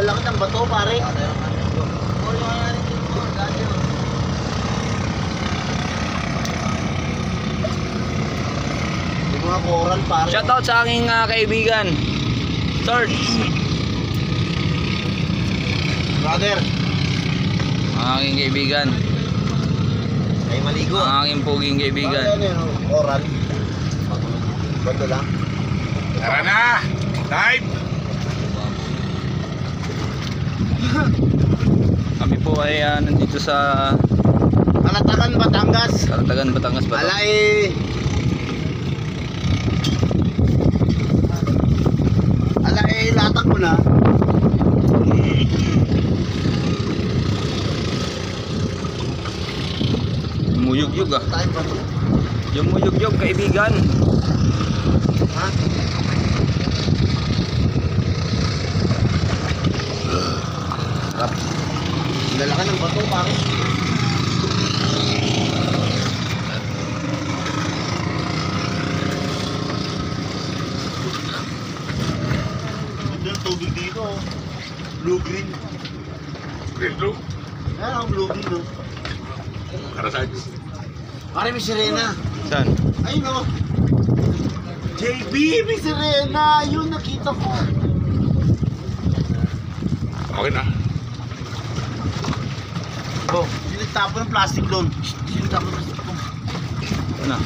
Lalaki ng bato, pare. Yung mga coral, pare. Shoutout sa aking kaibigan Sarge. Brother, Ang aking kaibigan. ay maligo. Ang aking puging kaibigan. Ano yun, coral. Bato lang. Tara na! Dive! Kami po ay nandito sa Kalatagan, Batangas. Kalatagan, Batangas ba? Ala eh. Ala eh, latak mo na. Yumuyugyug ah. Tayo ba mo? Yumuyugyug kaibigan. Ha? Sarap. Lalaki ng bato, pare. Ganda ng tubig dito. Blue-green. Green blue. Ayan ang blue-green, no? Karasag. Pare, may sirena. Saan? Ayun, no? JB, may sirena. Yun, nakita ko. Okay na. Oh, sinagtapo ng plastic doon. Sinagtapo ng plastic doon. Ano?